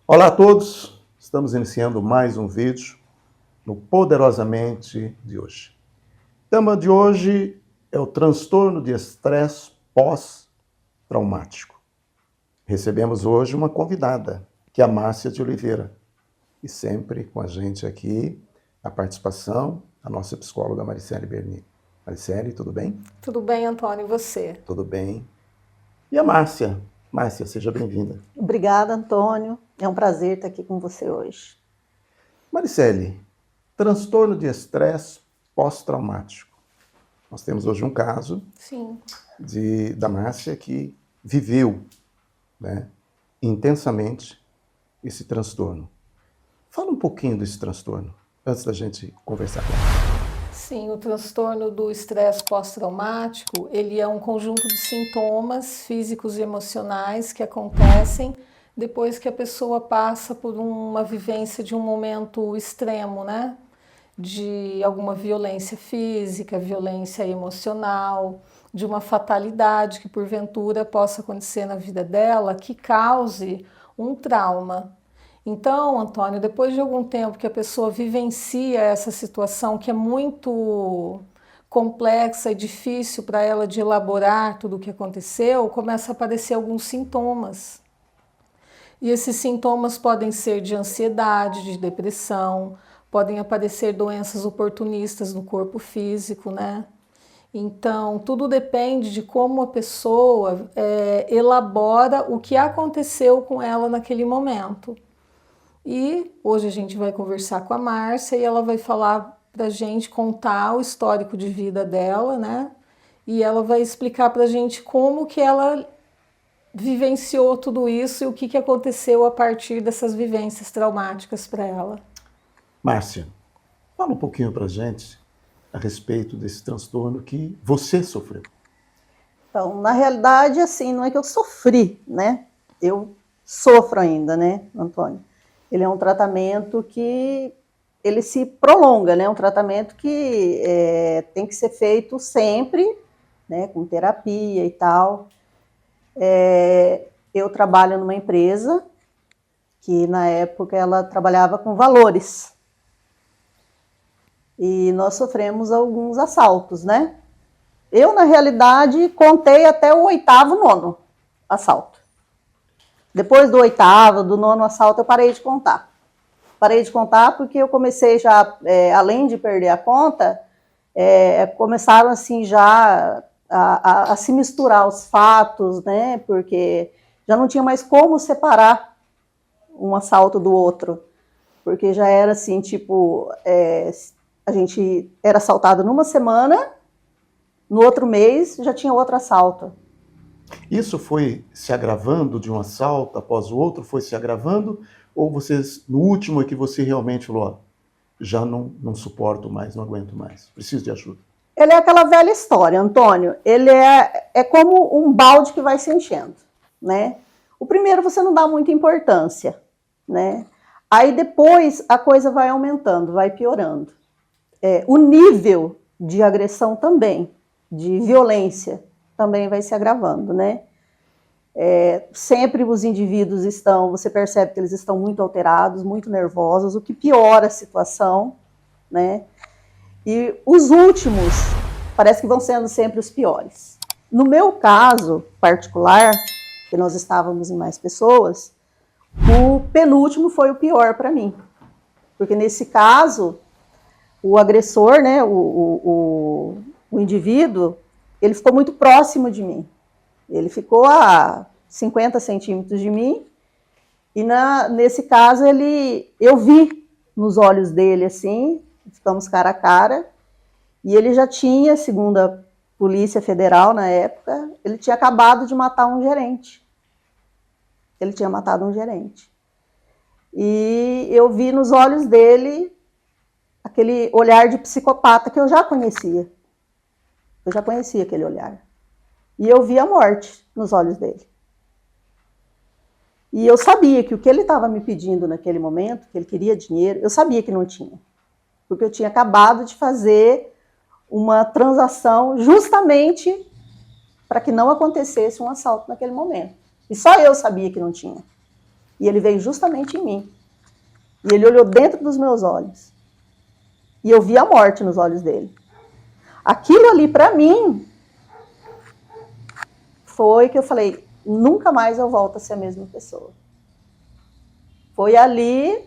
Olá a todos, estamos iniciando mais um vídeo no Poderosamente de hoje. O tema de hoje é o transtorno de estresse pós-traumático. Recebemos hoje uma convidada, que é a Márcia de Oliveira. E sempre com a gente aqui, a participação, a nossa psicóloga Maricele Berni. Maricele, tudo bem? Tudo bem, Antônio, e você? Tudo bem. E a Márcia? Márcia, seja bem-vinda. Obrigada, Antônio. É um prazer estar aqui com você hoje. Maricele, transtorno de estresse pós-traumático. Nós temos hoje um caso Sim. da Márcia que viveu, intensamente esse transtorno. Fala um pouquinho desse transtorno, antes da gente conversar com ela. Sim, o transtorno do estresse pós-traumático, ele é um conjunto de sintomas físicos e emocionais que acontecem depois que a pessoa passa por uma vivência de um momento extremo, né? De alguma violência física, violência emocional, de uma fatalidade que porventura possa acontecer na vida dela que cause um trauma. Então, Antônio, depois de algum tempo que a pessoa vivencia essa situação que é muito complexa e difícil para ela de elaborar tudo o que aconteceu, começa a aparecer alguns sintomas. E esses sintomas podem ser de ansiedade, de depressão, podem aparecer doenças oportunistas no corpo físico, né? Então, tudo depende de como a pessoa elabora o que aconteceu com ela naquele momento. E hoje a gente vai conversar com a Márcia e ela vai falar pra gente, contar o histórico de vida dela, né? E ela vai explicar pra gente como que ela vivenciou tudo isso e o que aconteceu a partir dessas vivências traumáticas para ela. Márcia, fala um pouquinho pra gente a respeito desse transtorno que você sofreu. Então, na realidade, assim, não é que eu sofri, né? Eu sofro ainda, né, Antônio? Ele é um tratamento que ele se prolonga, né? Um tratamento que tem que ser feito sempre, né? Com terapia e tal. Eu trabalho numa empresa que na época ela trabalhava com valores. E nós sofremos alguns assaltos, né? Eu, na realidade, contei até o 8º, 9º assalto. Depois do 8º, do 9º assalto, eu parei de contar. Parei de contar porque eu comecei já, além de perder a conta, começaram assim já a se misturar os fatos, né? Porque já não tinha mais como separar um assalto do outro. Porque já era assim, tipo, a gente era assaltado numa semana, no outro mês já tinha outro assalto. Isso foi se agravando de um assalto após o outro? Foi se agravando? Ou vocês, no último é que você realmente falou, ó, já não suporto mais, não aguento mais, preciso de ajuda? Ele é aquela velha história, Antônio. Ele é como um balde que vai se enchendo, né? O primeiro você não dá muita importância, né? Aí depois a coisa vai aumentando, vai piorando. O nível de agressão também, de violência, também vai se agravando, né? Sempre os indivíduos você percebe que eles estão muito alterados, muito nervosos, o que piora a situação, né? E os últimos, parece que vão sendo sempre os piores. No meu caso particular, que nós estávamos em mais pessoas, o penúltimo foi o pior para mim. Porque nesse caso, o agressor, né, o indivíduo, ele ficou muito próximo de mim. Ele ficou a 50 centímetros de mim e nesse caso eu vi nos olhos dele assim, ficamos cara a cara, e ele já tinha, segundo a Polícia Federal na época, ele tinha acabado de matar um gerente. Ele tinha matado um gerente. E eu vi nos olhos dele aquele olhar de psicopata que eu já conhecia. Eu já conhecia aquele olhar. E eu vi a morte nos olhos dele. E eu sabia que o que ele estava me pedindo naquele momento, que ele queria dinheiro, eu sabia que não tinha. Porque eu tinha acabado de fazer uma transação justamente para que não acontecesse um assalto naquele momento. E só eu sabia que não tinha. E ele veio justamente em mim. E ele olhou dentro dos meus olhos. E eu vi a morte nos olhos dele. Aquilo ali, para mim, foi que eu falei, nunca mais eu volto a ser a mesma pessoa. Foi ali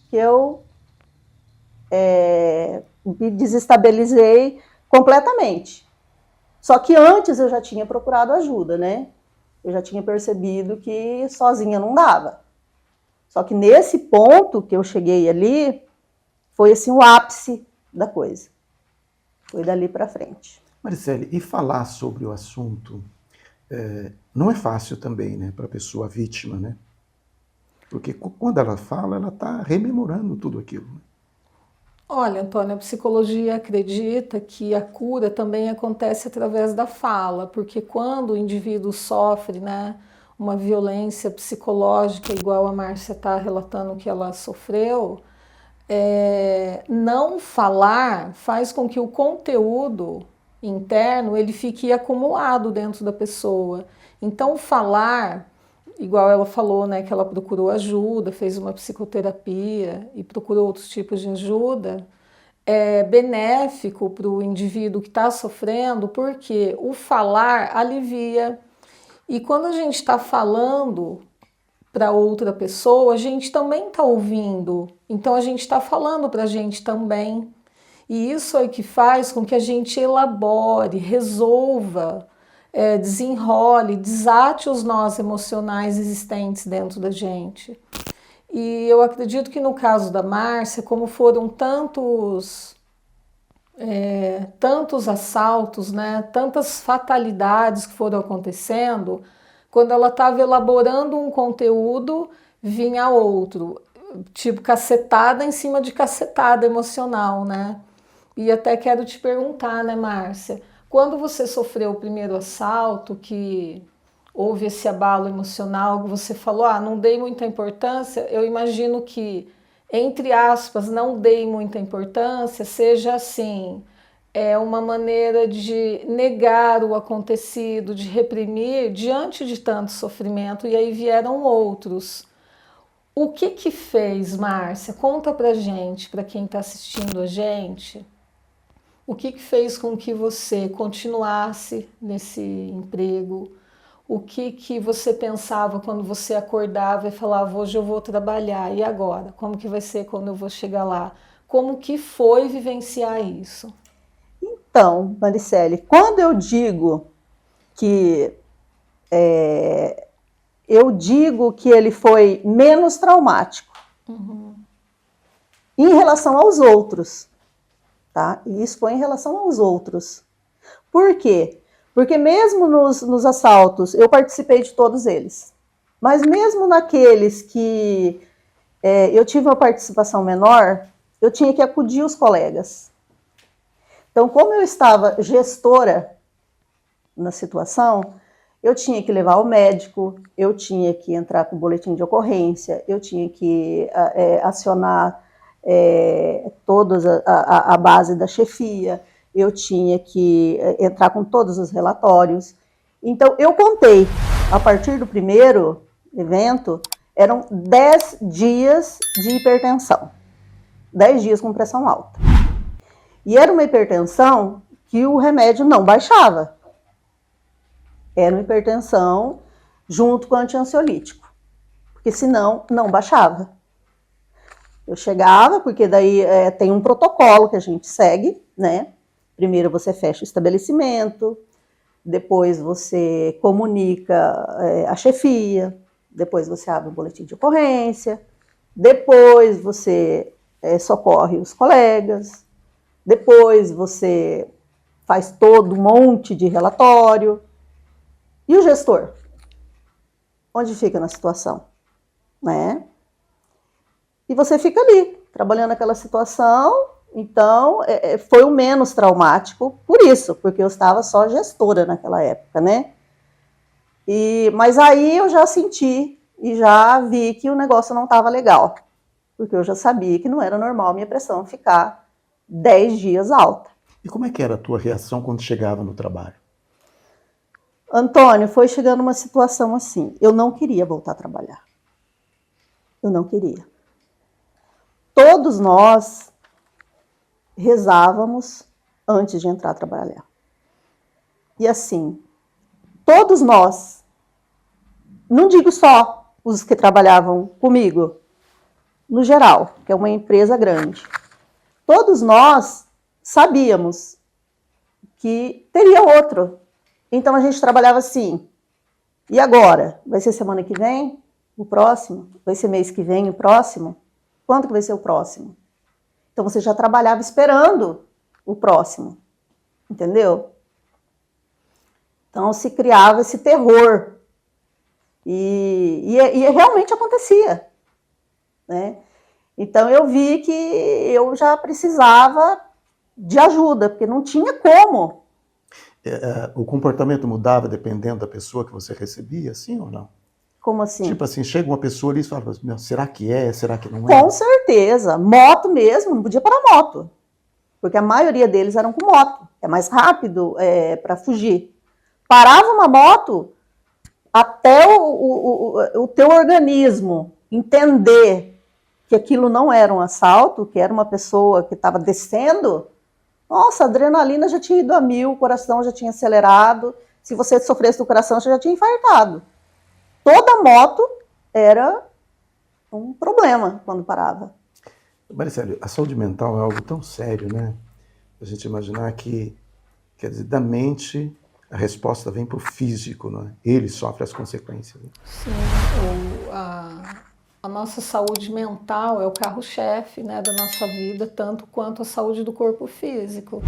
que eu me desestabilizei completamente. Só que antes eu já tinha procurado ajuda, né? Eu já tinha percebido que sozinha não dava. Só que nesse ponto que eu cheguei ali, foi assim o ápice da coisa. Foi dali para frente. Maricele, e falar sobre o assunto não é fácil também, né, para a pessoa vítima, né? Porque quando ela fala, ela está rememorando tudo aquilo. Olha, Antônio, a psicologia acredita que a cura também acontece através da fala, porque quando o indivíduo sofre, né, uma violência psicológica, igual a Márcia está relatando que ela sofreu, não falar faz com que o conteúdo interno ele fique acumulado dentro da pessoa. Então, falar, igual ela falou, né, que ela procurou ajuda, fez uma psicoterapia e procurou outros tipos de ajuda, é benéfico para o indivíduo que está sofrendo, porque o falar alivia. E quando a gente está falando para outra pessoa, a gente também está ouvindo. Então a gente está falando para a gente também. E isso é que faz com que a gente elabore, resolva, desenrole, desate os nós emocionais existentes dentro da gente. E eu acredito que no caso da Márcia, como foram tantos assaltos, né, tantas fatalidades que foram acontecendo, quando ela estava elaborando um conteúdo, vinha outro, tipo cacetada em cima de cacetada emocional, né? E até quero te perguntar, né, Márcia, quando você sofreu o primeiro assalto, que houve esse abalo emocional, que você falou, não dei muita importância, eu imagino que, entre aspas, não dei muita importância, seja assim, uma maneira de negar o acontecido, de reprimir diante de tanto sofrimento, e aí vieram outros. O que fez, Márcia? Conta pra gente, para quem está assistindo a gente, o que fez com que você continuasse nesse emprego? O que você pensava quando você acordava e falava, hoje eu vou trabalhar, e agora? Como que vai ser quando eu vou chegar lá? Como que foi vivenciar isso? Então, Maricele, quando eu digo que ele foi menos traumático em relação aos outros, tá? E isso foi em relação aos outros. Por quê? Porque mesmo nos assaltos, eu participei de todos eles. Mas mesmo naqueles que eu tive uma participação menor, eu tinha que acudir os colegas. Então, como eu estava gestora na situação, eu tinha que levar o médico, eu tinha que entrar com o boletim de ocorrência, eu tinha que acionar toda a base da chefia, eu tinha que entrar com todos os relatórios. Então, eu contei, a partir do primeiro evento, eram 10 dias de hipertensão, 10 dias com pressão alta. E era uma hipertensão que o remédio não baixava. Era uma hipertensão junto com anti-ansiolítico, porque senão não baixava. Eu chegava, porque daí tem um protocolo que a gente segue, né? Primeiro você fecha o estabelecimento, depois você comunica a chefia, depois você abre o boletim de ocorrência, depois você socorre os colegas, depois você faz todo um monte de relatório. E o gestor? Onde fica na situação? Né? E você fica ali, trabalhando aquela situação. Então, foi o menos traumático por isso, porque eu estava só gestora naquela época, né? Mas aí eu já senti e já vi que o negócio não estava legal, porque eu já sabia que não era normal minha pressão ficar 10 dias alta. E como é que era a tua reação quando chegava no trabalho? Antônio, foi chegando uma situação assim, eu não queria voltar a trabalhar. Eu não queria. Todos nós rezávamos antes de entrar a trabalhar. E assim, todos nós, não digo só os que trabalhavam comigo, no geral, que é uma empresa grande, todos nós sabíamos que teria outro. Então a gente trabalhava assim, e agora? Vai ser semana que vem? O próximo? Vai ser mês que vem o próximo? Quando que vai ser o próximo? Então você já trabalhava esperando o próximo, entendeu? Então se criava esse terror. E realmente acontecia, né? Então eu vi que eu já precisava de ajuda, porque não tinha como. O comportamento mudava dependendo da pessoa que você recebia, sim ou não? Como assim? Tipo assim, chega uma pessoa ali e fala, será que é? Será que não é? Com certeza. Moto mesmo, não podia parar moto. Porque a maioria deles eram com moto. É mais rápido para fugir. Parava uma moto, até o teu organismo entender que aquilo não era um assalto, que era uma pessoa que estava descendo, nossa, a adrenalina já tinha ido a 1000, o coração já tinha acelerado. Se você sofresse do coração, você já tinha infartado. Toda moto era um problema quando parava. Maricele, a saúde mental é algo tão sério, né? A gente imaginar que, quer dizer, da mente a resposta vem para o físico, né? Ele sofre as consequências. Né? Sim, a nossa saúde mental é o carro-chefe, né, da nossa vida, tanto quanto a saúde do corpo físico.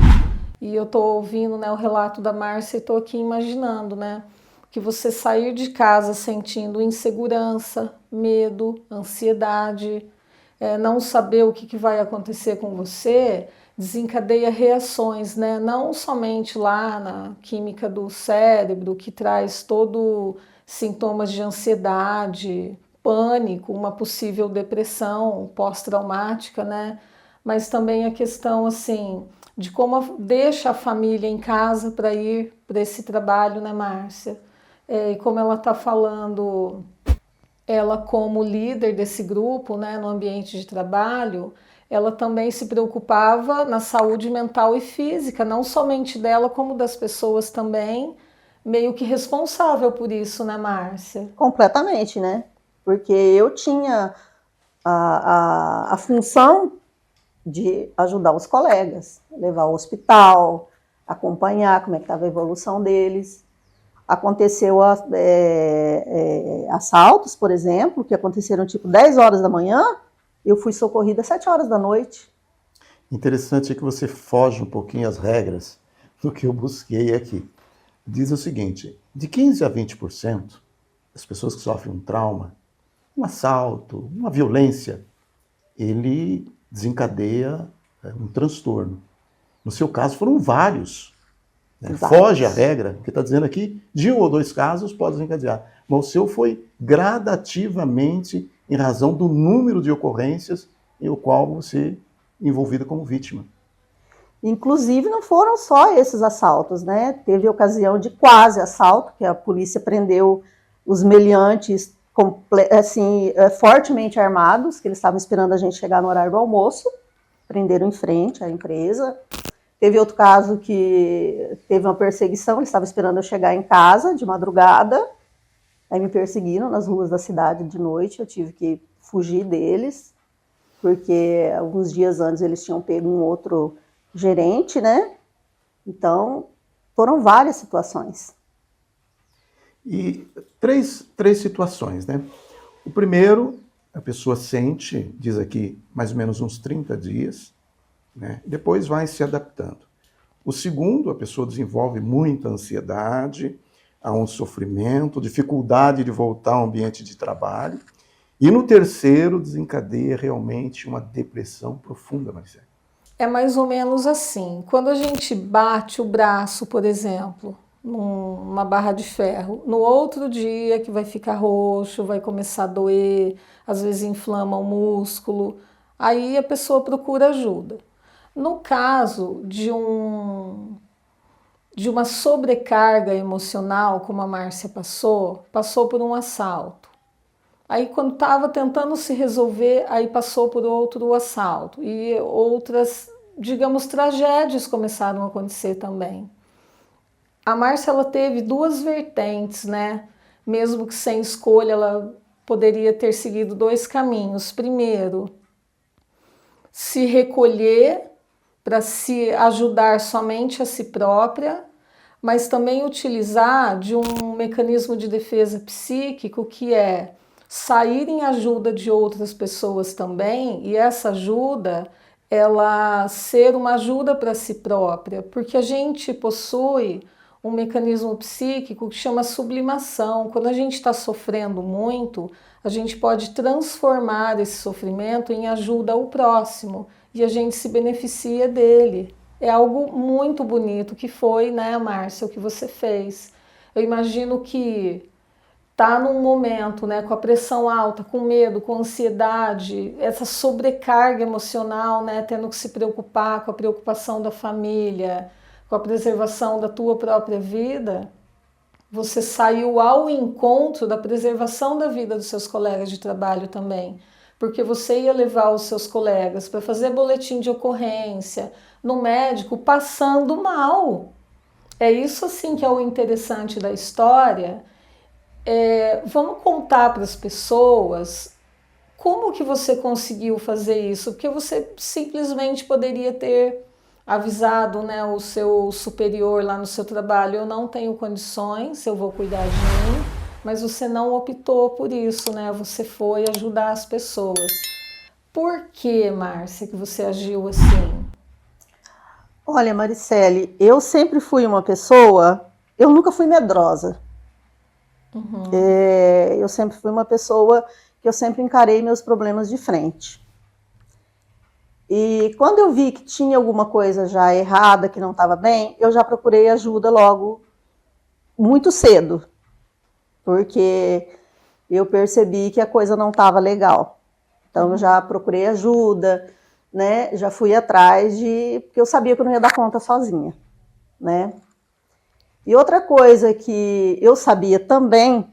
E eu estou ouvindo, né, o relato da Márcia e estou aqui imaginando, né, que você sair de casa sentindo insegurança, medo, ansiedade, não saber o que vai acontecer com você, desencadeia reações, né? Não somente lá na química do cérebro, que traz todo sintomas de ansiedade, pânico, uma possível depressão pós-traumática, né? Mas também a questão, assim, de como deixa a família em casa para ir para esse trabalho, né, Márcia? E como ela está falando, ela como líder desse grupo, né, no ambiente de trabalho, ela também se preocupava na saúde mental e física, não somente dela, como das pessoas também, meio que responsável por isso, né, Márcia? Completamente, né? Porque eu tinha a função de ajudar os colegas, levar ao hospital, acompanhar como é que estava a evolução deles. Aconteceu assaltos, por exemplo, que aconteceram tipo 10 horas da manhã, eu fui socorrida às 7 horas da noite. Interessante é que você foge um pouquinho as regras do que eu busquei aqui. Diz o seguinte, de 15 a 20% das pessoas que sofrem um trauma, um assalto, uma violência, ele desencadeia um transtorno. No seu caso, foram vários. Né? Foge a regra, que está dizendo aqui, de 1 ou 2 casos pode desencadear. Mas o seu foi gradativamente em razão do número de ocorrências em o qual você envolvida como vítima. Inclusive, não foram só esses assaltos, né? Teve ocasião de quase assalto, que a polícia prendeu os meliantes assim, fortemente armados, que eles estavam esperando a gente chegar no horário do almoço, prenderam em frente à empresa. Teve outro caso que teve uma perseguição, eles estavam esperando eu chegar em casa de madrugada, aí me perseguiram nas ruas da cidade de noite, eu tive que fugir deles, porque alguns dias antes eles tinham pego um outro gerente, né? Então, foram várias situações. E três situações, né? O primeiro, a pessoa sente, diz aqui, mais ou menos uns 30 dias, né? Depois vai se adaptando. O segundo, a pessoa desenvolve muita ansiedade, há um sofrimento, dificuldade de voltar ao ambiente de trabalho. E no terceiro, desencadeia realmente uma depressão profunda, Marcelo. É mais ou menos assim. Quando a gente bate o braço, por exemplo, numa barra de ferro. No outro dia que vai ficar roxo, vai começar a doer, às vezes inflama o músculo, aí a pessoa procura ajuda. No caso de uma sobrecarga emocional, como a Márcia passou por um assalto. Aí quando estava tentando se resolver, aí passou por outro assalto. E outras, digamos, tragédias começaram a acontecer também. A Márcia, ela teve duas vertentes, né? Mesmo que sem escolha, ela poderia ter seguido dois caminhos. Primeiro, se recolher para se ajudar somente a si própria, mas também utilizar de um mecanismo de defesa psíquico que é sair em ajuda de outras pessoas também, e essa ajuda, ela ser uma ajuda para si própria, porque a gente possui um mecanismo psíquico que chama sublimação. Quando a gente está sofrendo muito, a gente pode transformar esse sofrimento em ajuda ao próximo e a gente se beneficia dele. É algo muito bonito que foi, né, Márcia, o que você fez. Eu imagino que tá num momento, né, com a pressão alta, com medo, com ansiedade, essa sobrecarga emocional, né, tendo que se preocupar com a preocupação da família, com a preservação da tua própria vida, você saiu ao encontro da preservação da vida dos seus colegas de trabalho também, porque você ia levar os seus colegas para fazer boletim de ocorrência no médico passando mal. É isso assim que é o interessante da história. Vamos contar para as pessoas como que você conseguiu fazer isso, porque você simplesmente poderia ter avisado, né, o seu superior lá no seu trabalho: eu não tenho condições, eu vou cuidar de mim, mas você não optou por isso, né? Você foi ajudar as pessoas. Por que, Márcia, que você agiu assim? Olha, Maricele, eu sempre fui uma pessoa, eu nunca fui medrosa. Uhum. Eu sempre fui uma pessoa que eu sempre encarei meus problemas de frente. E quando eu vi que tinha alguma coisa já errada, que não estava bem, eu já procurei ajuda logo, muito cedo, porque eu percebi que a coisa não estava legal. Então eu já procurei ajuda, né? Já fui atrás porque eu sabia que eu não ia dar conta sozinha, né? E outra coisa que eu sabia também,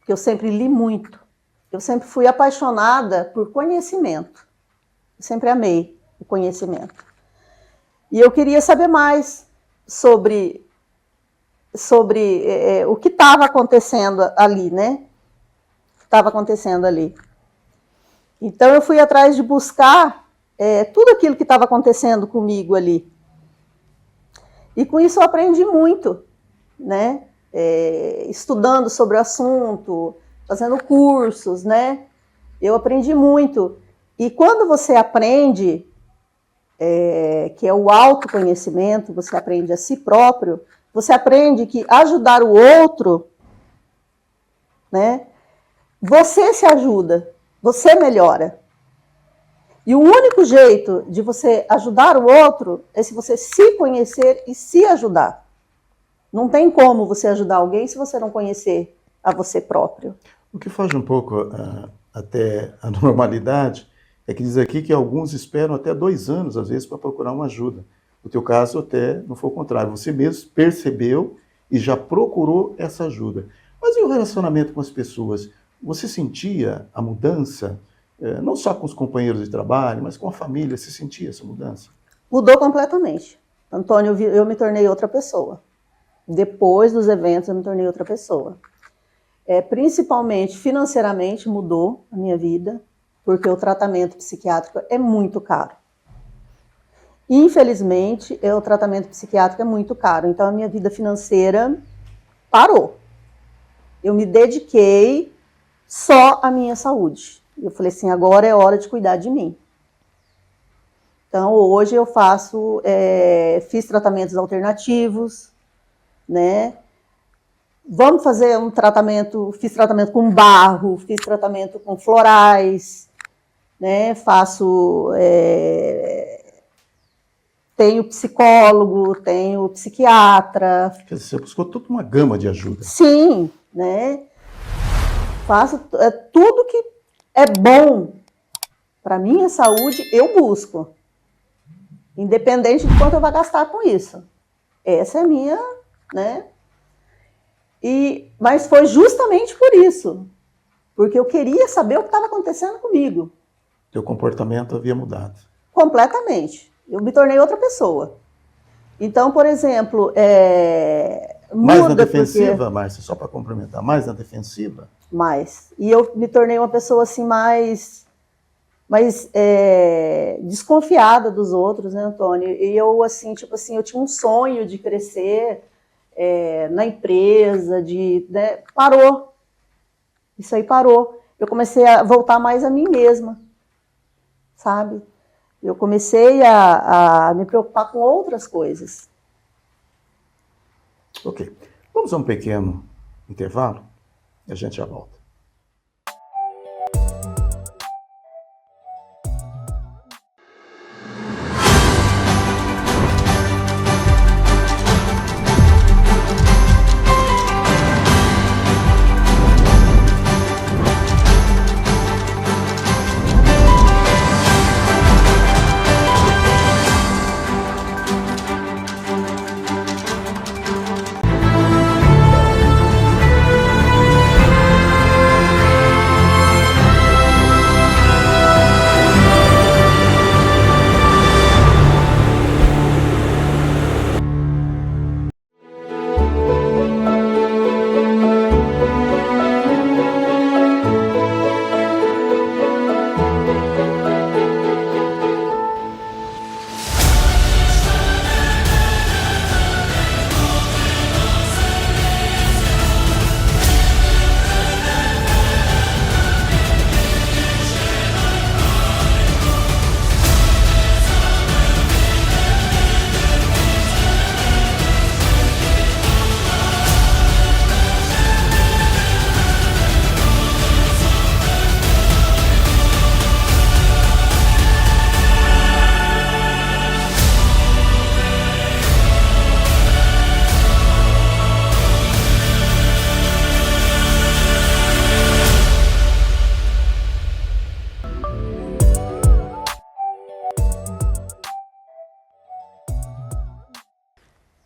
que eu sempre li muito, eu sempre fui apaixonada por conhecimento. Eu sempre amei o conhecimento. E eu queria saber mais sobre o que estava acontecendo ali, né? O que estava acontecendo ali. Então eu fui atrás de buscar tudo aquilo que estava acontecendo comigo ali. E com isso eu aprendi muito, né? Estudando sobre o assunto, fazendo cursos, né? Eu aprendi muito. E quando você aprende, que é o autoconhecimento, você aprende a si próprio, você aprende que ajudar o outro, né? Você se ajuda, você melhora. E o único jeito de você ajudar o outro é se você se conhecer e se ajudar. Não tem como você ajudar alguém se você não conhecer a você próprio. O que foge um pouco até a normalidade é que diz aqui que alguns esperam até 2 anos, às vezes, para procurar uma ajuda. No teu caso, até não foi o contrário. Você mesmo percebeu e já procurou essa ajuda. Mas e o relacionamento com as pessoas? Você sentia a mudança? Não só com os companheiros de trabalho, mas com a família, você sentia essa mudança? Mudou completamente. Antônio, eu me tornei outra pessoa. Depois dos eventos, eu me tornei outra pessoa. Principalmente financeiramente mudou a minha vida, porque o tratamento psiquiátrico é muito caro. Infelizmente, o tratamento psiquiátrico é muito caro, então a minha vida financeira parou. Eu me dediquei só à minha saúde. Eu falei assim, agora é hora de cuidar de mim. Então, hoje eu fiz tratamentos alternativos, né? Vamos fazer fiz tratamento com barro, fiz tratamento com florais, né? Faço Tem o psicólogo, tem o psiquiatra. Quer dizer, você buscou toda uma gama de ajuda. Sim, né? Faço tudo que é bom para minha saúde, eu busco. Independente de quanto eu vou gastar com isso. Essa é a minha, né? Mas foi justamente por isso. Porque eu queria saber o que estava acontecendo comigo. Teu comportamento havia mudado. Completamente. Eu me tornei outra pessoa. Então, por exemplo, Mais na muda defensiva, porque... Márcia, só para complementar, mais na defensiva? Mais. E eu me tornei uma pessoa assim mais desconfiada dos outros, né, Antônio? E eu, assim, tipo assim, eu tinha um sonho de crescer na empresa, né, parou. Isso aí parou. Eu comecei a voltar mais a mim mesma, sabe? Eu comecei a me preocupar com outras coisas. Ok. Vamos a um pequeno intervalo e a gente já volta.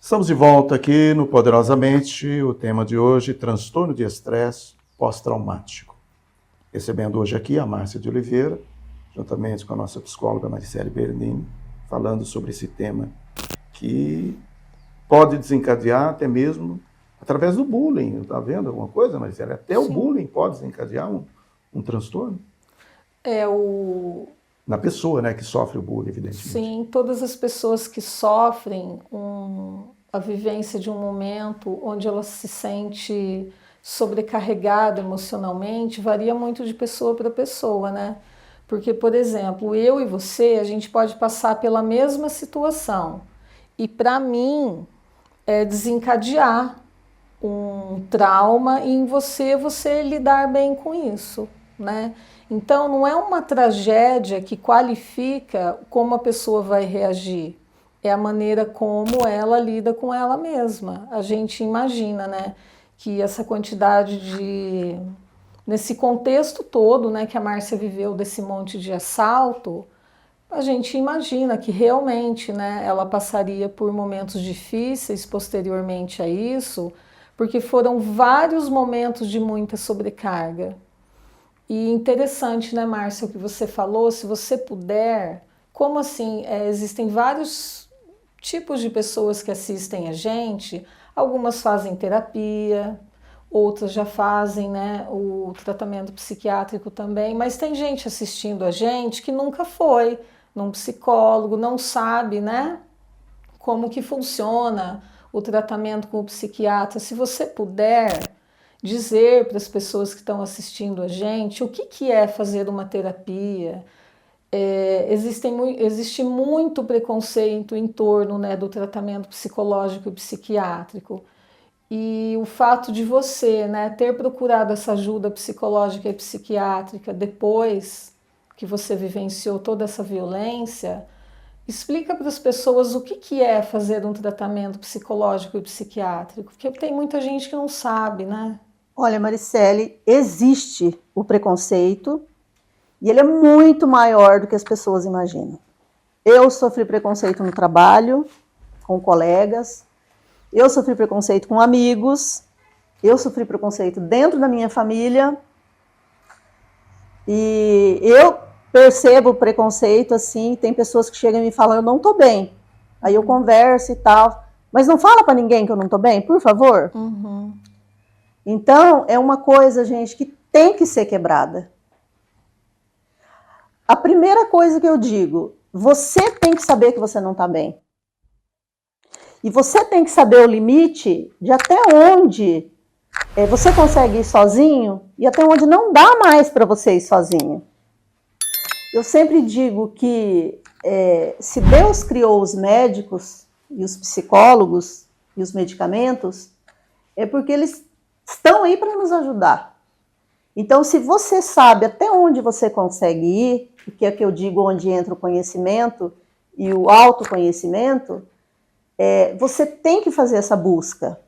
Estamos de volta aqui no Poderosamente, o tema de hoje, transtorno de estresse pós-traumático. Recebendo hoje aqui a Márcia de Oliveira, juntamente com a nossa psicóloga Maricele Bernini, falando sobre esse tema que pode desencadear até mesmo através do bullying. Está vendo alguma coisa, Maricele? Até o bullying pode desencadear um transtorno. Na pessoa, né, que sofre o bullying, evidentemente. Sim, todas as pessoas que sofrem a vivência de um momento onde ela se sente sobrecarregada emocionalmente, varia muito de pessoa para pessoa, né? Porque, por exemplo, eu e você, a gente pode passar pela mesma situação e, para mim, desencadear um trauma e em você lidar bem com isso, né? Então, não é uma tragédia que qualifica como a pessoa vai reagir. É a maneira como ela lida com ela mesma. A gente imagina, né, que essa quantidade nesse contexto todo, né, que a Márcia viveu desse monte de assalto, a gente imagina que realmente, né, ela passaria por momentos difíceis posteriormente a isso, porque foram vários momentos de muita sobrecarga. E interessante, né, Márcia, o que você falou, se você puder, como assim, existem vários tipos de pessoas que assistem a gente, algumas fazem terapia, outras já fazem, né, o tratamento psiquiátrico também, mas tem gente assistindo a gente que nunca foi num psicólogo, não sabe, né, como que funciona o tratamento com o psiquiatra. Se você puder dizer para as pessoas que estão assistindo a gente o que é fazer uma terapia. Existe muito preconceito em torno, né, do tratamento psicológico e psiquiátrico. E o fato de você, né, ter procurado essa ajuda psicológica e psiquiátrica depois que você vivenciou toda essa violência, Explica para as pessoas o que é fazer um tratamento psicológico e psiquiátrico, porque tem muita gente que não sabe, né? Olha, Maricele, existe o preconceito e ele é muito maior do que as pessoas imaginam. Eu sofri preconceito no trabalho, com colegas, eu sofri preconceito com amigos, eu sofri preconceito dentro da minha família e eu percebo o preconceito assim, tem pessoas que chegam e me falam, eu não tô bem. Aí eu converso e tal, mas não fala para ninguém que eu não tô bem, por favor. Uhum. Então, é uma coisa, gente, que tem que ser quebrada. A primeira coisa que eu digo, você tem que saber que você não está bem. E você tem que saber o limite de até onde você consegue ir sozinho e até onde não dá mais para você ir sozinho. Eu sempre digo que se Deus criou os médicos e os psicólogos e os medicamentos, é porque eles estão aí para nos ajudar. Então, se você sabe até onde você consegue ir, que é que eu digo onde entra o conhecimento e o autoconhecimento, você tem que fazer essa busca.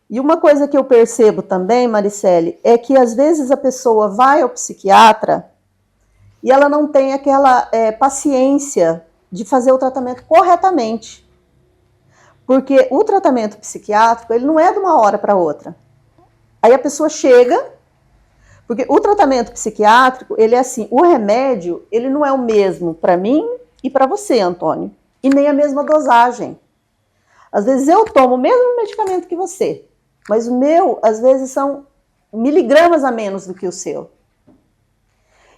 E uma coisa que eu percebo também, Maricele, é que às vezes a pessoa vai ao psiquiatra e ela não tem aquela paciência de fazer o tratamento corretamente. Porque o tratamento psiquiátrico, ele não é de uma hora para outra. Aí a pessoa chega, porque o tratamento psiquiátrico, ele é assim, o remédio, ele não é o mesmo para mim e para você, Antônio, e nem a mesma dosagem. Às vezes eu tomo o mesmo medicamento que você, mas o meu, às vezes, são miligramas a menos do que o seu.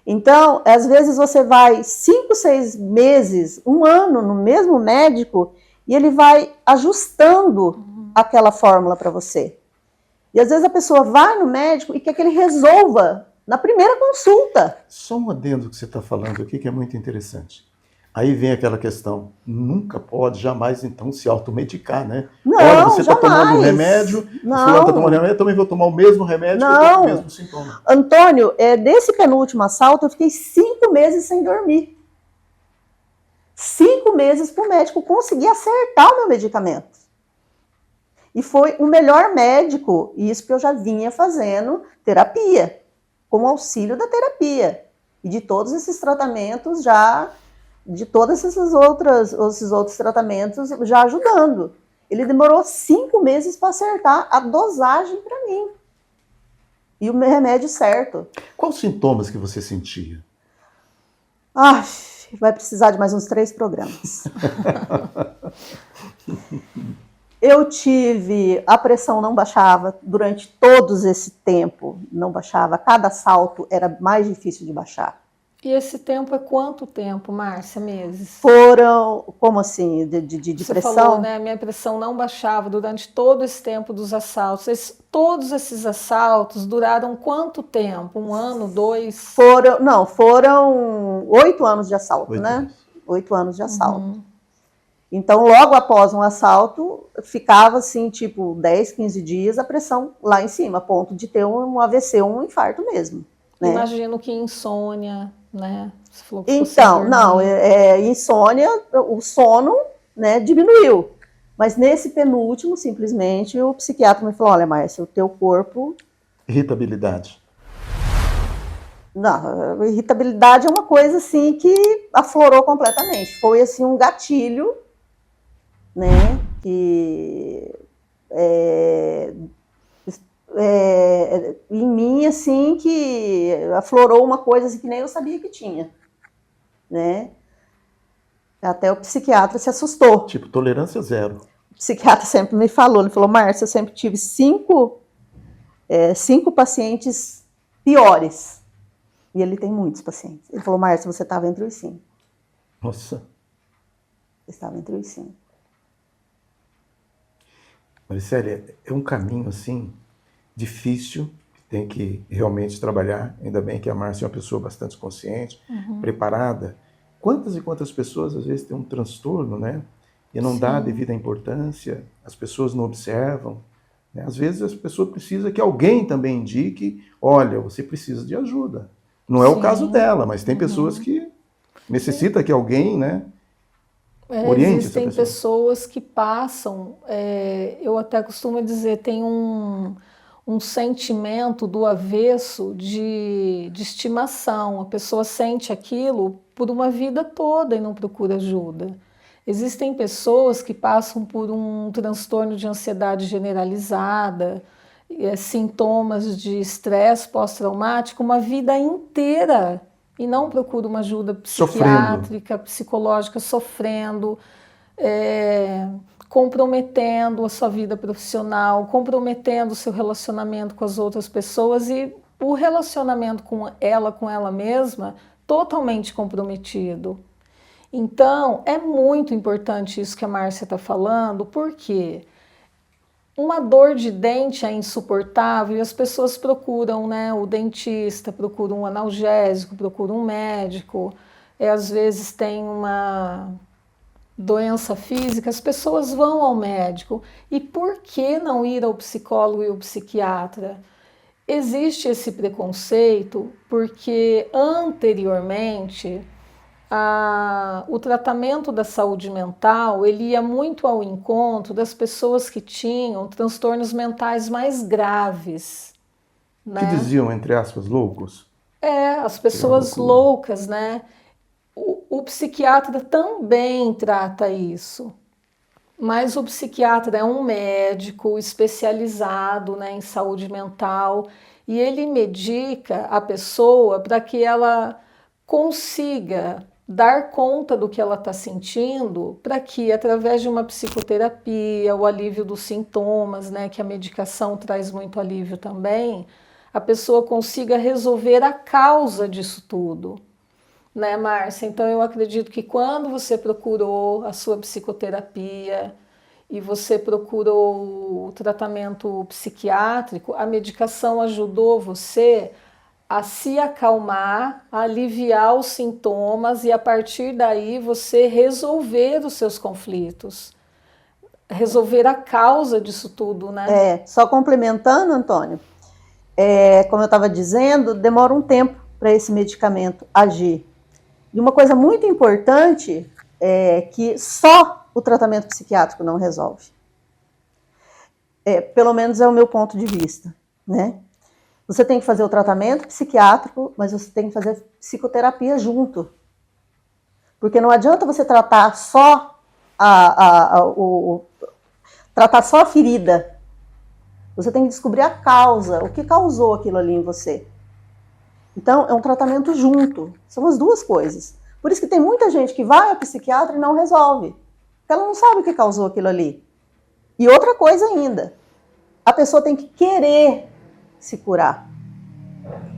Então, às vezes você vai 5, 6 meses, 1 ano no mesmo médico e ele vai ajustando aquela fórmula para você. E às vezes a pessoa vai no médico e quer que ele resolva na primeira consulta. Só um adendo que você está falando aqui que é muito interessante. Aí vem aquela questão, nunca pode jamais então se automedicar, né? Não, olha, você está jamais. tomando um remédio, Não. fulano está tomando remédio, eu também vou tomar o mesmo remédio, Não. que eu tô com o mesmo sintoma. Antônio, desse penúltimo assalto eu fiquei 5 meses sem dormir. 5 meses para o médico conseguir acertar o meu medicamento. E foi o melhor médico, isso que eu já vinha fazendo terapia, com o auxílio da terapia. E de todos esses tratamentos já, de todos esses outros tratamentos já ajudando. Ele demorou 5 meses para acertar a dosagem para mim. E o remédio certo. Quais sintomas que você sentia? Ah, vai precisar de mais uns 3 programas. Eu tive, a pressão não baixava durante todo esse tempo, não baixava, cada assalto era mais difícil de baixar. E esse tempo é quanto tempo, Márcia, meses? Foram, como assim, de Você pressão? falou, né, minha pressão não baixava durante todo esse tempo dos assaltos. Todos esses assaltos duraram quanto tempo? 1 ano, 2? Foram 8 anos de assalto, 8 né? anos. 8 anos de assalto. Então, logo após um assalto, ficava assim, tipo, 10, 15 dias, a pressão lá em cima, a ponto de ter um AVC, um infarto mesmo. Né? Imagino que insônia, né? Você falou que então, não, insônia, o sono, né, diminuiu. Mas nesse penúltimo, simplesmente, o psiquiatra me falou, olha, Márcia, o teu corpo... Irritabilidade. Não, irritabilidade é uma coisa assim que aflorou completamente. Foi assim um gatilho, né, que em mim assim que aflorou uma coisa assim, que nem eu sabia que tinha, né? Até o psiquiatra se assustou. Tipo, tolerância zero. O psiquiatra sempre me falou, ele falou, Márcia, eu sempre tive 5 pacientes piores. E ele tem muitos pacientes. Ele falou, Márcia, você estava entre os 5. Nossa. Estava entre os 5. Maricele, é um caminho, assim, difícil, tem que realmente trabalhar. Ainda bem que a Márcia é uma pessoa bastante consciente, preparada. Quantas e quantas pessoas, às vezes, têm um transtorno, né? E não dá a devida importância, as pessoas não observam. Né? Às vezes, as pessoas precisam que alguém também indique, olha, você precisa de ajuda. Não é o caso dela, mas tem pessoas que necessitam que alguém, né, Oriente essa Existem pessoa. pessoas que passam, eu até costumo dizer, tem um sentimento do avesso de estimação. A pessoa sente aquilo por uma vida toda e não procura ajuda. Existem pessoas que passam por um transtorno de ansiedade generalizada, sintomas de estresse pós-traumático uma vida inteira e não procuram uma ajuda psiquiátrica, psicológica, sofrendo, comprometendo a sua vida profissional, comprometendo o seu relacionamento com as outras pessoas e o relacionamento com ela mesma totalmente comprometido. Então, é muito importante isso que a Márcia está falando, porque uma dor de dente é insuportável e as pessoas procuram, né, o dentista, procuram um analgésico, procuram um médico, às vezes tem uma doença física, as pessoas vão ao médico. E por que não ir ao psicólogo e ao psiquiatra? Existe esse preconceito porque anteriormente o tratamento da saúde mental ele ia muito ao encontro das pessoas que tinham transtornos mentais mais graves. Né? Que diziam, entre aspas, loucos? As pessoas loucas, né? O psiquiatra também trata isso, mas o psiquiatra é um médico especializado, né, em saúde mental e ele medica a pessoa para que ela consiga dar conta do que ela está sentindo, para que através de uma psicoterapia, o alívio dos sintomas, né, que a medicação traz muito alívio também, a pessoa consiga resolver a causa disso tudo. Né, Márcia? Então eu acredito que quando você procurou a sua psicoterapia e você procurou o tratamento psiquiátrico, a medicação ajudou você a se acalmar, a aliviar os sintomas e a partir daí você resolver os seus conflitos, resolver a causa disso tudo, né? Só complementando, Antônio, como eu estava dizendo, demora um tempo para esse medicamento agir. E uma coisa muito importante é que só o tratamento psiquiátrico não resolve. Pelo menos é o meu ponto de vista, né? Você tem que fazer o tratamento psiquiátrico, mas você tem que fazer psicoterapia junto. Porque não adianta você tratar só tratar só a ferida. Você tem que descobrir a causa, o que causou aquilo ali em você. Então, é um tratamento junto. São as duas coisas. Por isso que tem muita gente que vai ao psiquiatra e não resolve. Porque ela não sabe o que causou aquilo ali. E outra coisa ainda. A pessoa tem que querer se curar.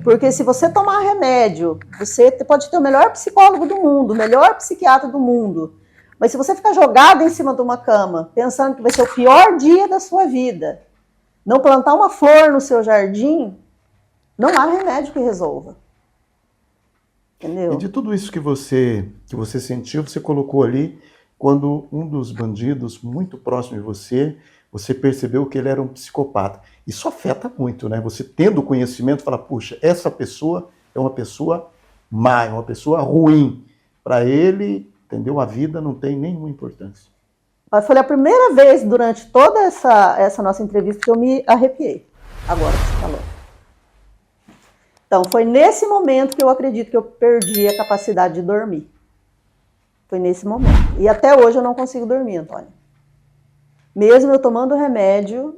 Porque se você tomar remédio, você pode ter o melhor psicólogo do mundo, o melhor psiquiatra do mundo. Mas se você ficar jogado em cima de uma cama, pensando que vai ser o pior dia da sua vida, não plantar uma flor no seu jardim, não há remédio que resolva. Entendeu? E de tudo isso que você sentiu, você colocou ali quando um dos bandidos muito próximo de você percebeu que ele era um psicopata. Isso afeta muito, né? Você tendo conhecimento, fala, puxa, essa pessoa é uma pessoa má, é uma pessoa ruim. Para ele, entendeu? A vida não tem nenhuma importância. Foi a primeira vez durante toda essa nossa entrevista que eu me arrepiei. Agora que você falou. Então, foi nesse momento que eu acredito que eu perdi a capacidade de dormir. Foi nesse momento. E até hoje eu não consigo dormir, Antônio. Mesmo eu tomando remédio,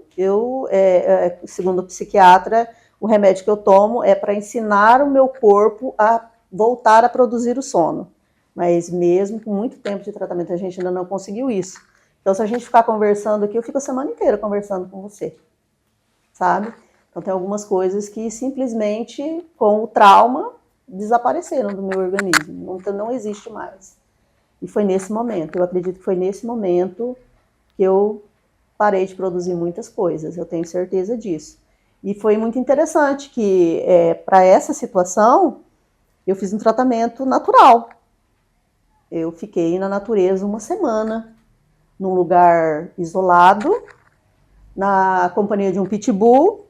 segundo o psiquiatra, o remédio que eu tomo é para ensinar o meu corpo a voltar a produzir o sono. Mas mesmo com muito tempo de tratamento, a gente ainda não conseguiu isso. Então, se a gente ficar conversando aqui, eu fico a semana inteira conversando com você. Sabe? Então, tem algumas coisas que simplesmente, com o trauma, desapareceram do meu organismo. Não existe mais. E foi nesse momento, eu acredito que foi nesse momento que eu parei de produzir muitas coisas, eu tenho certeza disso. E foi muito interessante que, para essa situação, eu fiz um tratamento natural. Eu fiquei na natureza uma semana, num lugar isolado, na companhia de um pitbull,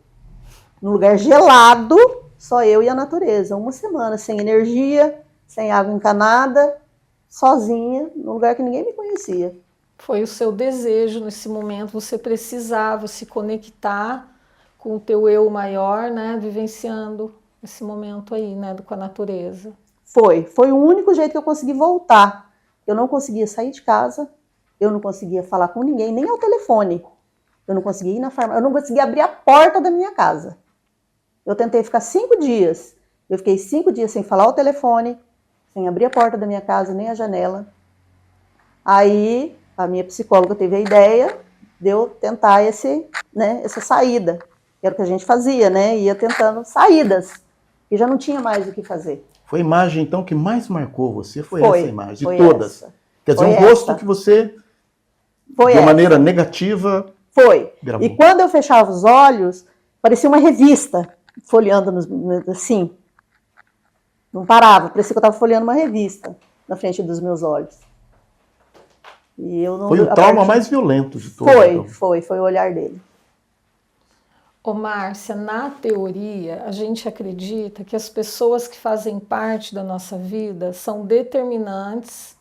num lugar gelado, só eu e a natureza. Uma semana, sem energia, sem água encanada, sozinha, num lugar que ninguém me conhecia. Foi o seu desejo nesse momento, você precisava se conectar com o teu eu maior, né, vivenciando esse momento aí, né, com a natureza. Foi o único jeito que eu consegui voltar. Eu não conseguia sair de casa, eu não conseguia falar com ninguém, nem ao telefone. Eu não conseguia ir na farmácia, eu não conseguia abrir a porta da minha casa. Eu tentei ficar 5 dias. Eu fiquei 5 dias sem falar ao telefone, sem abrir a porta da minha casa, nem a janela. Aí a minha psicóloga teve a ideia de eu tentar essa saída. Era o que a gente fazia, né? Ia tentando saídas. E já não tinha mais o que fazer. Foi a imagem, então, que mais marcou você? Foi essa imagem, de foi todas. Essa. Quer dizer, Foi um rosto essa. que você, foi de essa. maneira negativa, Foi. gravou. E quando eu fechava os olhos, parecia uma revista, folheando assim. Não parava, parecia que eu estava folheando uma revista na frente dos meus olhos. E eu não, foi o trauma mais violento de todos. Então. Foi o olhar dele. Ô Márcia, na teoria, a gente acredita que as pessoas que fazem parte da nossa vida são determinantes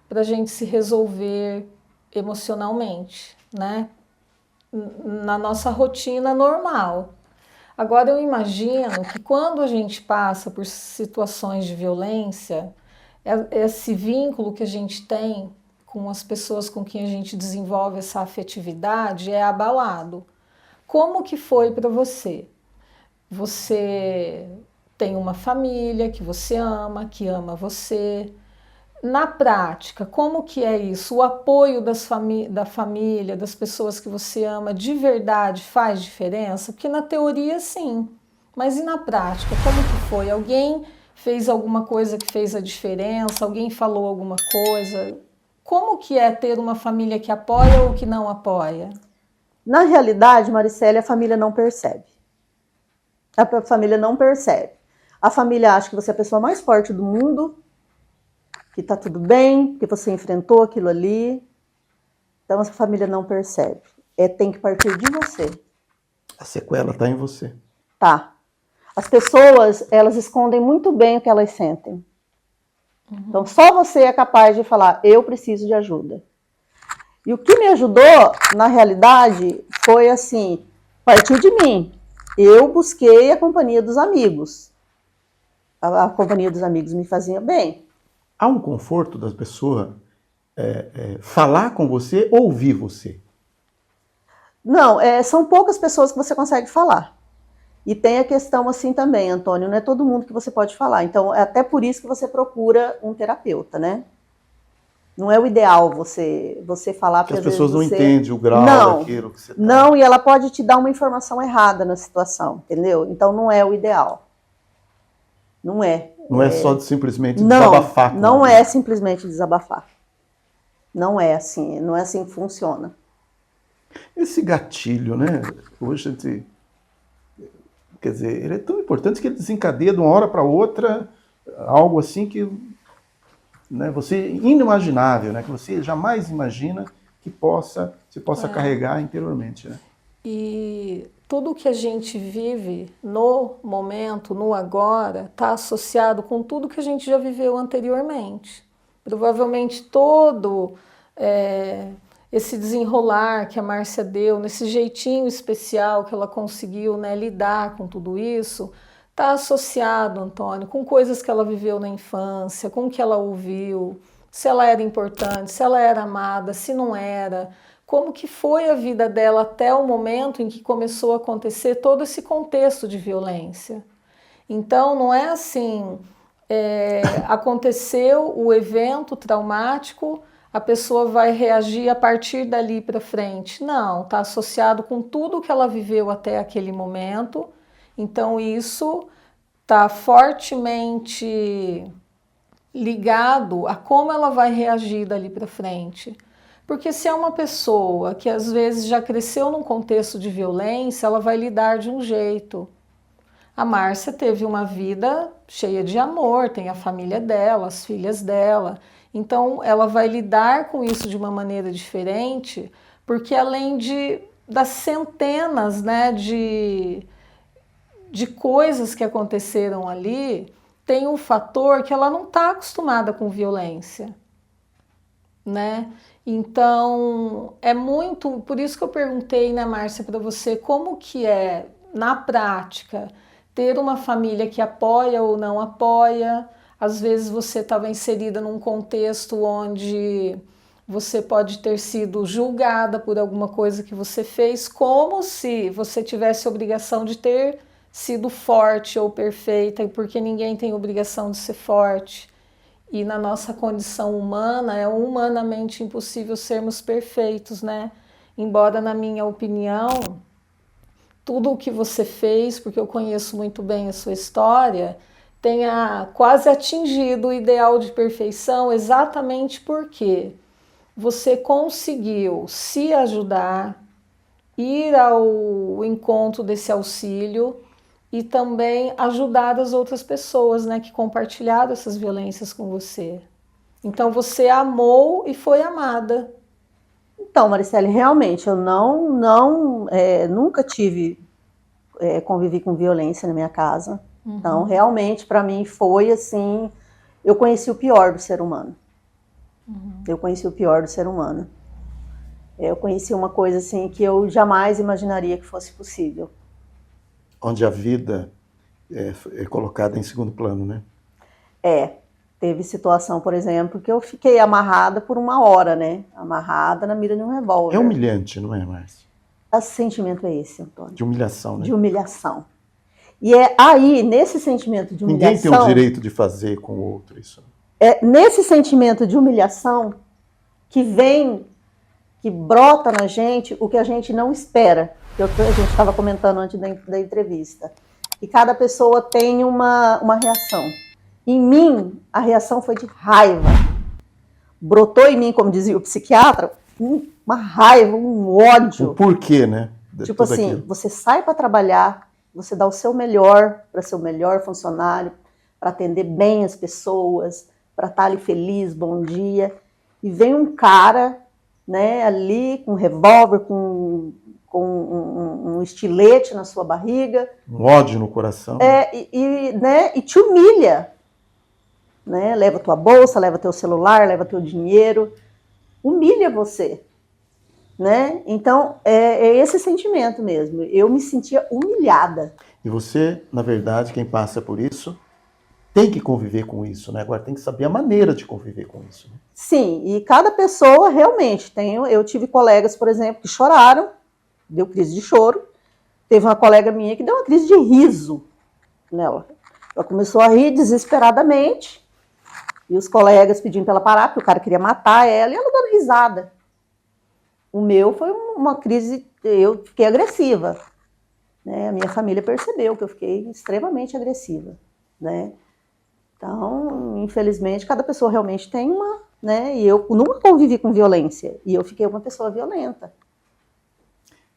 para a gente se resolver emocionalmente, né? Na nossa rotina normal. Agora, eu imagino que quando a gente passa por situações de violência, esse vínculo que a gente tem com as pessoas com quem a gente desenvolve essa afetividade é abalado. Como que foi para você? Você tem uma família que você ama, que ama você. Na prática, como que é isso? O apoio da família, das pessoas que você ama, de verdade faz diferença? Porque na teoria, sim. Mas e na prática, como que foi? Alguém fez alguma coisa que fez a diferença? Alguém falou alguma coisa? Como que é ter uma família que apoia ou que não apoia? Na realidade, Maricele, a família não percebe. A família não percebe. A família acha que você é a pessoa mais forte do mundo, que tá tudo bem, que você enfrentou aquilo ali. Então, a família não percebe. Tem que partir de você. A sequela está em você. Tá. As pessoas, elas escondem muito bem o que elas sentem. Então, só você é capaz de falar, eu preciso de ajuda. E o que me ajudou, na realidade, foi assim, partiu de mim. Eu busquei a companhia dos amigos. A companhia dos amigos me fazia bem. Há um conforto da pessoa falar com você, ouvir você? Não, são poucas pessoas que você consegue falar. E tem a questão assim também, Antônio, não é todo mundo que você pode falar. Então, é até por isso que você procura um terapeuta, né? Não é o ideal você falar... Porque as pessoas não entendem o grau daquilo que você está... Não, e ela pode te dar uma informação errada na situação, entendeu? Então, não é o ideal. Não é. Não é só simplesmente desabafar. Não é simplesmente desabafar. Não é assim que funciona. Esse gatilho, né? Hoje a gente... Quer dizer, ele é tão importante que ele desencadeia de uma hora para outra algo assim que... Né, você inimaginável, né, que você jamais imagina que se possa carregar interiormente. Né? E tudo que a gente vive no momento, no agora, está associado com tudo que a gente já viveu anteriormente. Provavelmente todo esse desenrolar que a Márcia deu, nesse jeitinho especial que ela conseguiu, né, lidar com tudo isso, está associado, Antônio, com coisas que ela viveu na infância, com o que ela ouviu, se ela era importante, se ela era amada, se não era, como que foi a vida dela até o momento em que começou a acontecer todo esse contexto de violência. Então, não é assim, aconteceu o evento traumático, a pessoa vai reagir a partir dali para frente. Não, está associado com tudo que ela viveu até aquele momento. Então, isso está fortemente ligado a como ela vai reagir dali para frente. Porque se é uma pessoa que às vezes já cresceu num contexto de violência, ela vai lidar de um jeito. A Márcia teve uma vida cheia de amor, tem a família dela, as filhas dela. Então, ela vai lidar com isso de uma maneira diferente, porque além das centenas, né, de coisas que aconteceram ali, tem um fator que ela não está acostumada com violência. né? Então, é muito, por isso que eu perguntei, né, Márcia, para você, como que é, na prática, ter uma família que apoia ou não apoia. Às vezes você estava inserida num contexto onde você pode ter sido julgada por alguma coisa que você fez, como se você tivesse obrigação de ter sido forte ou perfeita, porque ninguém tem obrigação de ser forte. E na nossa condição humana, é humanamente impossível sermos perfeitos, né? Embora, na minha opinião, tudo o que você fez, porque eu conheço muito bem a sua história, tenha quase atingido o ideal de perfeição, exatamente porque você conseguiu se ajudar, ir ao encontro desse auxílio e também ajudar as outras pessoas, né, que compartilharam essas violências com você. Então você amou e foi amada. Então, Maricele, realmente, eu nunca convivi com violência na minha casa. Uhum. Então, realmente, para mim foi assim, eu conheci o pior do ser humano. Uhum. Eu conheci o pior do ser humano. Eu conheci uma coisa assim que eu jamais imaginaria que fosse possível. Onde a vida é colocada em segundo plano, né? Teve situação, por exemplo, que eu fiquei amarrada por 1 hora, né? Amarrada na mira de um revólver. É humilhante, não é, Márcia? O sentimento é esse, Antônio. De humilhação, né? De humilhação. E é aí, nesse sentimento de humilhação... Ninguém tem o direito de fazer com o outro isso. É nesse sentimento de humilhação que brota na gente o que a gente não espera. A gente estava comentando antes da entrevista. E cada pessoa tem uma reação. Em mim, a reação foi de raiva. Brotou em mim, como dizia o psiquiatra, uma raiva, um ódio. O porquê, né? Tipo assim, você sai para trabalhar, você dá o seu melhor para ser o melhor funcionário, para atender bem as pessoas, para estar ali feliz, bom dia. E vem um cara, né, ali com um revólver, com um estilete na sua barriga. Um ódio no coração. E te humilha. Né? Leva tua bolsa, leva teu celular, leva teu dinheiro. Humilha você. Né? Então, é esse sentimento mesmo. Eu me sentia humilhada. E você, na verdade, quem passa por isso, tem que conviver com isso, né? Agora tem que saber a maneira de conviver com isso. Né? Sim, e cada pessoa realmente tem. Eu tive colegas, por exemplo, que choraram, deu crise de choro. Teve uma colega minha que deu uma crise de riso nela. Ela começou a rir desesperadamente. E os colegas pedindo para ela parar, porque o cara queria matar ela, e ela dando risada. O meu foi uma crise, eu fiquei agressiva. Né? A minha família percebeu que eu fiquei extremamente agressiva. Né? Então, infelizmente, cada pessoa realmente tem uma... Né? E eu nunca convivi com violência, e eu fiquei uma pessoa violenta.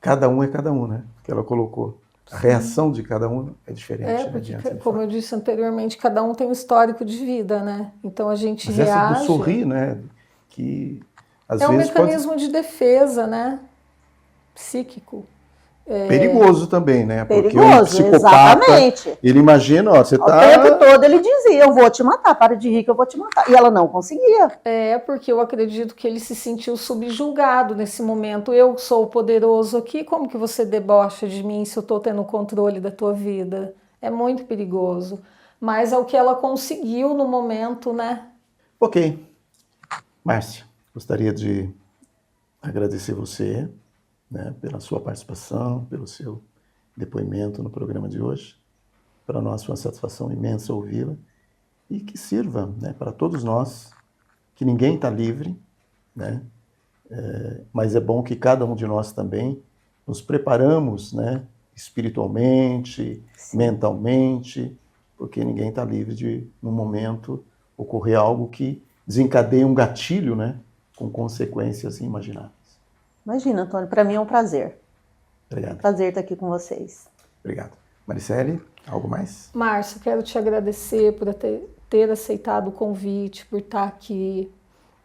Cada um é cada um, né? Que ela colocou. A reação de cada um é diferente. Porque, como eu disse anteriormente, cada um tem um histórico de vida, né? Então a gente reage... Essa do sorrir, né? Que às vezes um mecanismo de defesa, né? Psíquico. Perigoso também, né? Porque perigoso, o psicopata, exatamente. Ele imagina, ó, você tá... O tempo todo ele dizia, eu vou te matar, para de rir que eu vou te matar. E ela não conseguia. Porque eu acredito que ele se sentiu subjugado nesse momento. Eu sou o poderoso aqui, como que você debocha de mim se eu tô tendo controle da tua vida? É muito perigoso. Mas é o que ela conseguiu no momento, né? Ok. Márcia, gostaria de agradecer você, né, pela sua participação, pelo seu depoimento no programa de hoje. Para nós foi uma satisfação imensa ouvi-la e que sirva, né, para todos nós, que ninguém está livre, né, mas é bom que cada um de nós também nos preparamos, né, espiritualmente, sim, mentalmente, porque ninguém está livre de, num momento, ocorrer algo que desencadeia um gatilho, né, com consequências inimagináveis. Imagina, Antônio, para mim é um prazer. Obrigado. Prazer estar aqui com vocês. Obrigado. Maricele, algo mais? Márcio, quero te agradecer por ter aceitado o convite, por estar aqui,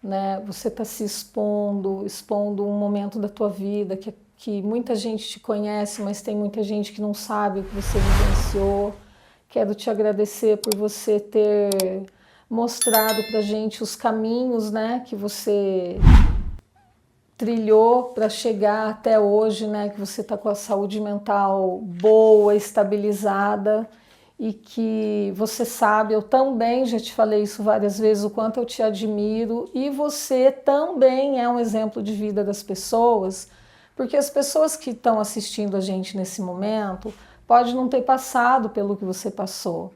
né? Você está se expondo um momento da tua vida que muita gente te conhece, mas tem muita gente que não sabe o que você vivenciou. Quero te agradecer por você ter mostrado para a gente os caminhos, né, que você trilhou para chegar até hoje, né, que você está com a saúde mental boa, estabilizada, e que você sabe, eu também já te falei isso várias vezes, o quanto eu te admiro, e você também é um exemplo de vida das pessoas, porque as pessoas que estão assistindo a gente nesse momento podem não ter passado pelo que você passou,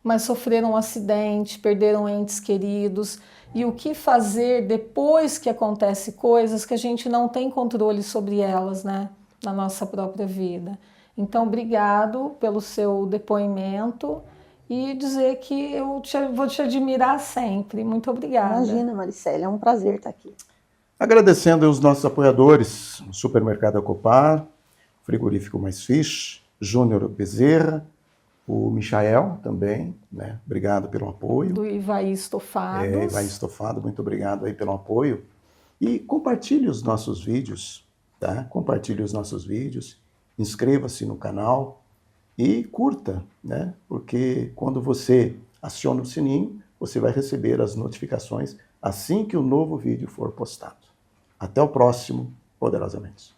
mas sofreram um acidente, perderam entes queridos, e o que fazer depois que acontece coisas que a gente não tem controle sobre elas, né, na nossa própria vida. Então, obrigado pelo seu depoimento e dizer que eu vou te admirar sempre. Muito obrigada. Imagina, Maricele, é um prazer estar aqui. Agradecendo aos nossos apoiadores, o Supermercado Acopar, Frigorífico Mais Fish, Júnior Bezerra, o Michael também, né? Obrigado pelo apoio. Do Ivaí Estofados. Ivaí Estofado, muito obrigado aí pelo apoio. E compartilhe os nossos vídeos, tá? Compartilhe os nossos vídeos, inscreva-se no canal e curta, né? Porque quando você aciona o sininho, você vai receber as notificações assim que o novo vídeo for postado. Até o próximo, poderosamente.